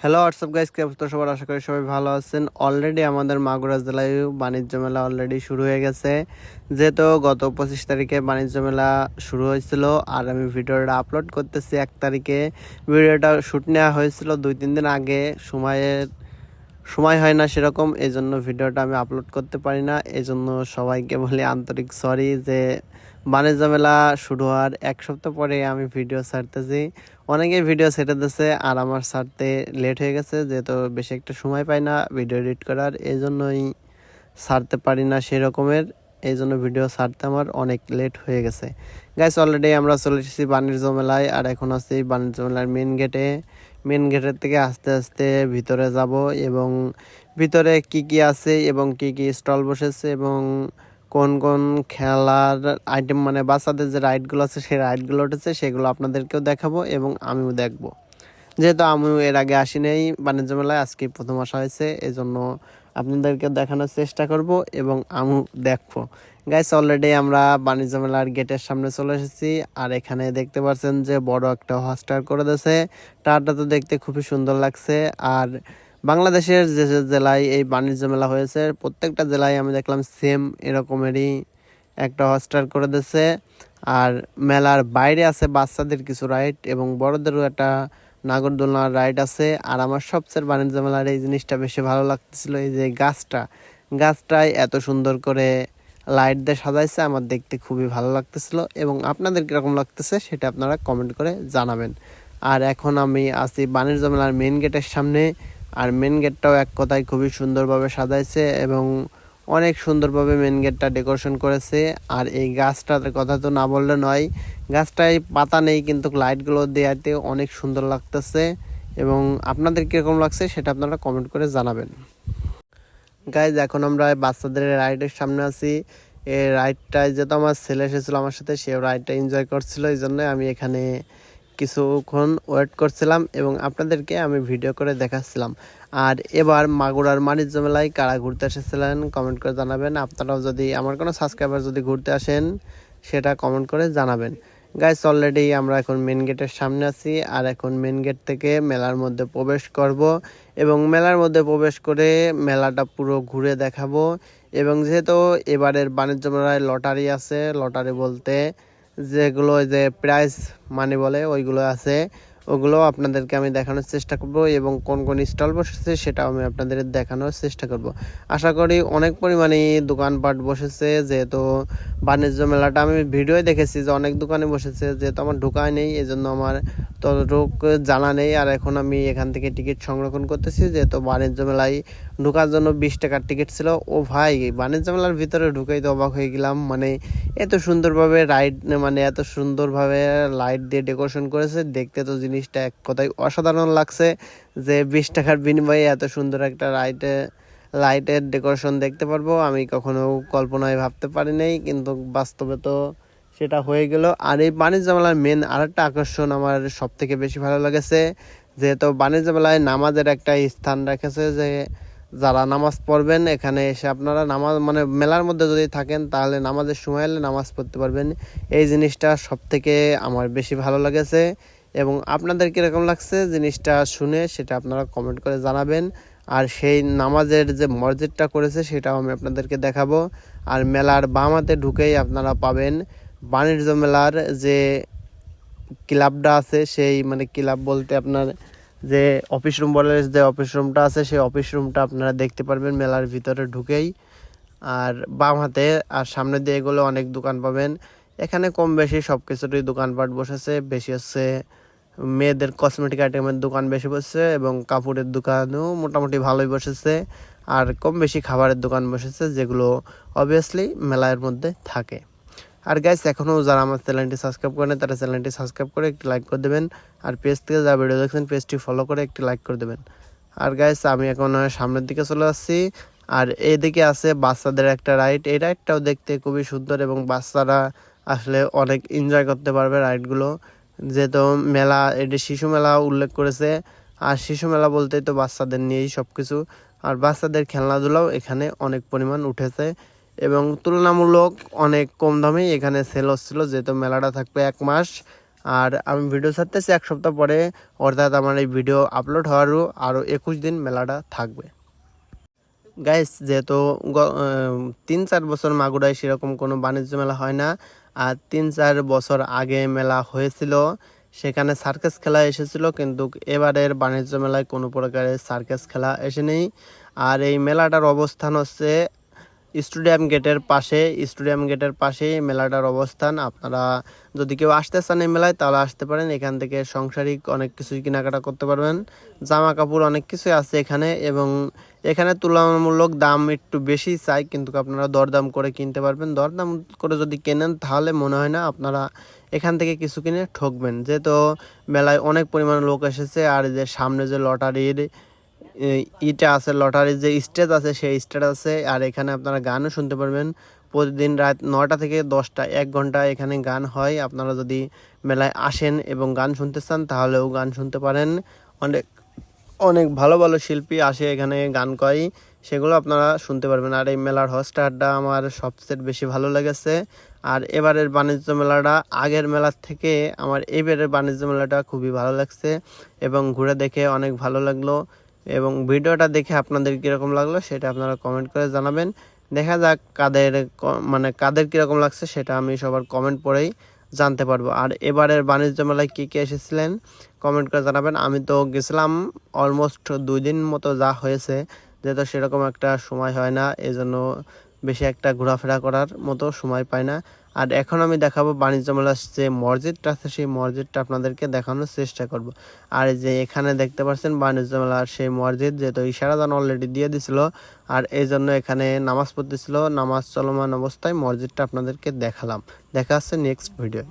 Hello WhatsApp guys, কি অবস্থা সবার? আশা করি সবাই ভালো আছেন। অলরেডি আমাদের মাগুরা জেলায় বাণিজ্য মেলা অলরেডি শুরু হয়ে গেছে। যেহেতু গত 25 তারিখে বাণিজ্য মেলা শুরু হয়েছিল আর আমি ভিডিওটা আপলোড করতেছি 1 তারিখে। ভিডিওটা শ্যুট নেওয়া হয়েছিল 2-3 দিন আগে, সময় হয় না সেরকম, এই জন্য ভিডিওটা আমি আপলোড করতে পারি না। এই জন্য সবাইকে বলি আন্তরিক সরি যে বাণিজ্য মেলা শুরু হওয়ার 1 সপ্তাহ পরে আমি ভিডিও ছাড়তেছি। অনেকে ভিডিও ছেড়ে দিচ্ছে আর আমার ছাড়তে লেট হয়ে গেছে, যেহেতু বেশি একটা সময় পাই না ভিডিও এডিট করার, এই জন্যই ছাড়তে পারি না সেরকমের। এই জন্য ভিডিও ছাড়তে আমার অনেক লেট হয়ে গেছে। গাইস, অলরেডি আমরা চলে এসেছি বাণিজ্য মেলায় আর এখন আছি বাণিজ্য মেলার মেন গেটের থেকে আস্তে আস্তে ভিতরে যাব এবং ভিতরে কি কি আছে এবং কি কি স্টল বসেছে এবং কোন কোন খেলার আইটেম মানে বাচ্চাদের যে রাইডগুলো আছে সেই রাইডগুলো উঠেছে সেগুলো আপনাদেরকেও দেখাবো এবং আমিও দেখব। যেহেতু আমিও এর আগে আসি নাই বাণিজ্য মেলায়, আজকে প্রথম আসা হয়েছে, এই জন্য আপনাদেরকে দেখানোর চেষ্টা করব এবং আমিও দেখবো। গাইস, অলরেডি আমরা বাণিজ্য মেলার গেটের সামনে চলে এসেছি আর এখানে দেখতে পাচ্ছেন যে বড় একটা হোস্টার করে দিয়েছে। টারটা তো দেখতে খুবই সুন্দর লাগছে। আর বাংলাদেশের যে যে জেলায় এই বাণিজ্য মেলা হয়েছে প্রত্যেকটা জেলায় আমি দেখলাম সেম এরকমেরই একটা হোস্টার করে দিয়েছে। আর মেলার বাইরে আছে বাচ্চাদের কিছু রাইড এবং বড়দেরও একটা নাগরদোলনার রাইড আছে। আর আমার সবচেয়ে বাণিজ্য মেলার এই জিনিসটা বেশি ভালো লাগতেছিল, এই যে গাছটায় এত সুন্দর করে লাইট দিয়ে সাজাইছে, আমার দেখতে খুবই ভালো লাগতেছিল এবং আপনাদের কীরকম লাগতেছে সেটা আপনারা কমেন্ট করে জানাবেন। আর এখন আমি আছি বাণিজ্য মেলার মেন গেটের সামনে। আর মেন গেটটাও এক কথায় খুবই সুন্দরভাবে সাজাইছে এবং অনেক সুন্দরভাবে মেন গেটটা ডেকোরেশন করেছে। আর এই গাছটার কথা তো না বললে নয়, গাছটায় পাতা নেই কিন্তু লাইটগুলো দেওয়াতে অনেক সুন্দর লাগতেছে এবং আপনাদের কীরকম লাগছে সেটা আপনারা কমেন্ট করে জানাবেন। গাইজ, এখন আমরা বাচ্চাদের রাইডের সামনে আছি। এই রাইডটায় যেহেতু আমার ছেলে এসেছিলো আমার সাথে, সেও রাইডটা এনজয় করছিল, এই জন্য আমি এখানে কিছুক্ষণ ওয়েট করছিলাম এবং আপনাদেরকে আমি ভিডিও করে দেখাচ্ছিলাম। আর এবার মাগুরার বাণিজ্য মেলায় কারা ঘুরতে এসেছিলেন কমেন্ট করে জানাবেন। আপনারাও যদি আমার কোনো সাবস্ক্রাইবার যদি ঘুরতে আসেন সেটা কমেন্ট করে জানাবেন। গাইস, অলরেডি আমরা এখন মেন গেটের সামনে আছি আর এখন মেন গেট থেকে মেলার মধ্যে প্রবেশ করব এবং মেলার মধ্যে প্রবেশ করে মেলাটা পুরো ঘুরে দেখাবো। এবং যেহেতু এবারের বাণিজ্য মেলায় লটারি আছে, লটারি বলতে যেগুলো যে প্রাইজ মানি বলে ওইগুলো আছে, ওগুলো আপনাদেরকে আমি দেখানোর চেষ্টা করব এবং কোন কোন স্টল বসেছে সেটাও আমি আপনাদের দেখানোর চেষ্টা করব। আশা করি অনেক পরিমাণে দোকানপাট বসেছে, যেহেতু বাণিজ্য মেলাটা আমি ভিডিওয়ে দেখেছি যে অনেক দোকানে বসেছে, যেহেতু আমার ঢোকায় নেই এই জন্য আমার ততটুকু জানা নেই। আর এখন আমি এখান থেকে টিকিট সংরক্ষণ করতেছি, যেহেতু বাণিজ্য মেলায় ঢোকার জন্য 20 টাকার টিকিট ছিল। ও ভাই, বাণিজ্য মেলার ভিতরে ঢুকেই তো অবাক হয়ে গেলাম, মানে এত সুন্দরভাবে রাইড মানে এত সুন্দরভাবে লাইট দিয়ে ডেকোরেশন করেছে, দেখতে তো জিনিসটা এক কথায় অসাধারণ লাগছে যে 20 টাকার বিনিময়ে এত সুন্দর একটা লাইটের ডেকোরেশন দেখতে পারবো আমি কখনো কল্পনায় ভাবতে পারি নাই, কিন্তু বাস্তবে তো সেটা হয়ে গেল। আর এই বাণিজ্য মেলার মেন আরেকটা আকর্ষণ আমার সব থেকে বেশি ভালো লেগেছে, যেহেতু বাণিজ্য মেলায় নামাজের একটা স্থান রেখেছে, যে যারা নামাজ পড়বেন এখানে এসে আপনারা নামাজ মানে মেলার মধ্যে যদি থাকেন তাহলে নামাজের সময় এলে নামাজ পড়তে পারবেন। এই জিনিসটা সব থেকে আমার বেশি ভালো লেগেছে এবং আপনাদের কীরকম লাগছে জিনিসটা শুনে সেটা আপনারা কমেন্ট করে জানাবেন। আর সেই নামাজের যে মসজিদটা করেছে সেটাও আমি আপনাদেরকে দেখাবো। আর মেলার বাম হাতে ঢুকেই আপনারা পাবেন বাণিজ্য মেলার যে ক্লাবটা আছে, সেই মানে ক্লাব বলতে আপনার যে অফিস রুম বলে যে অফিস রুমটা আছে সেই অফিস রুমটা আপনারা দেখতে পারবেন মেলার ভিতরে ঢুকেই। আর বাম হাতে আর সামনে দিয়ে এগুলো অনেক দোকান পাবেন। এখানে কম বেশি সব কিছুরই দোকানপাট বসেছে, বেশি হচ্ছে মেয়েদের কসমেটিক আইটেমের দোকান বেশি বসেছে এবং কাপড়ের দোকানও মোটামুটি ভালোই বসেছে। আর কম বেশি খাবারের দোকান বসেছে, যেগুলো অবভিয়াসলি মেলার মধ্যে থাকে। আর গাইস, এখনও যারা আমার চ্যানেলটি সাবস্ক্রাইব করেন তারা চ্যানেলটি সাবস্ক্রাইব করে একটি লাইক করে দেবেন। আর পেজ থেকে যা ভিডিও দেখছেন পেজটি ফলো করে একটি লাইক করে দেবেন। আর গাইস, আমি এখন সামনের দিকে চলে যাচ্ছি। আর এইদিকে আছে বাচ্চাদের একটা রাইড, এই রাইডটাও দেখতে খুবই সুন্দর এবং বাচ্চারা আসলে অনেক এনজয় করতে পারবে রাইডগুলো, যেহেতু মেলা এটি শিশু মেলা উল্লেখ করেছে। আর শিশু মেলা বলতেই তো বাচ্চাদের নিয়েই সব কিছু। আর বাচ্চাদের খেলনাধুলাও এখানে অনেক পরিমাণ উঠেছে এবং তুলনামূলক অনেক কম দামেই এখানে সেল হচ্ছিল, যেহেতু মেলাটা থাকবে 1 মাস। আর আমি ভিডিও ছাড়তেছি 1 সপ্তাহ পরে, অর্থাৎ আমার এই ভিডিও আপলোড হওয়ারও আরও 21 দিন মেলাটা থাকবে। গাইস যেহেতু 3-4 বছর মাগুরায় সেরকম কোনো বাণিজ্য মেলা হয় না, আর 3-4 বছর আগে মেলা হয়েছিল, সেখানে সার্কাস খেলা এসেছিল, কিন্তু এবারের বাণিজ্য মেলায় কোনো প্রকারের সার্কাস খেলা এসেনি। আর এই মেলাটার অবস্থান হচ্ছে স্টেডিয়াম গেটের পাশেই মেলাটার অবস্থান। আপনারা যদি কেউ আসতে চান এই মেলায় তাহলে আসতে পারেন। এখান থেকে সাংসারিক অনেক কিছুই কেনাকাটা করতে পারবেন, জামা কাপড় অনেক কিছুই আছে এখানে, এবং এখানে তুলনামূলক দাম একটু বেশি চাই, কিন্তু আপনারা দরদাম করে কিনতে পারবেন। দরদাম করে যদি কেনেন তাহলে মনে হয় না আপনারা এখান থেকে কিছু কিনে ঠকবেন, যেহেতু মেলায় অনেক পরিমাণে লোক এসেছে। আর যে সামনে যে লটারির ইটা আছে, লটারির যে স্টেজ আছে সেই স্টেজ আছে, আর এখানে আপনারা গানও শুনতে পারবেন। প্রতিদিন রাত 9টা থেকে 10টা 1 ঘন্টা এখানে গান হয়। আপনারা যদি মেলায় আসেন এবং গান শুনতে চান তাহলেও গান শুনতে পারেন। অনেক অনেক ভালো ভালো শিল্পী আসে এখানে গান করে, সেগুলো আপনারা শুনতে পারবেন। আর এই মেলার হোস্টারটা আমার সবচেয়ে বেশি ভালো লেগেছে। আর এবারের বাণিজ্য মেলাটা আগের মেলার থেকে আমার এবারের বাণিজ্য মেলাটা খুবই ভালো লাগছে, এবং ঘুরে দেখে অনেক ভালো লাগলো। এবং ভিডিওটা দেখে আপনাদের কীরকম লাগলো সেটা আপনারা কমেন্ট করে জানাবেন। দেখা যাক কাদের কীরকম লাগছে সেটা আমি সবার কমেন্ট পড়েই জানতে পারবো। আর এবারের বাণিজ্য মেলায় কে এসেছিলেন কমেন্ট করে জানাবেন। আমি তো গেছিলাম অলমোস্ট 2 দিন মতো যা হয়েছে, যেহেতু সেরকম একটা সময় হয় না, এজন্য বেশি একটা ঘোরাফেরা করার মতো সময় পাই না। আর এখন আমি দেখাবো বাণিজ্য মেলার যে মসজিদটা আছে সেই মসজিদটা আপনাদেরকে দেখানোর চেষ্টা করব। আর এই যে এখানে দেখতে পাচ্ছেন বাণিজ্য মেলার সেই মসজিদ, যেহেতু ইশারাদান অলরেডি দিয়ে দিছিল, আর এই জন্য এখানে নামাজ পড়তেছিল, নামাজ চলমান অবস্থায় মসজিদটা আপনাদেরকে দেখালাম। দেখা হচ্ছে নেক্সট ভিডিও।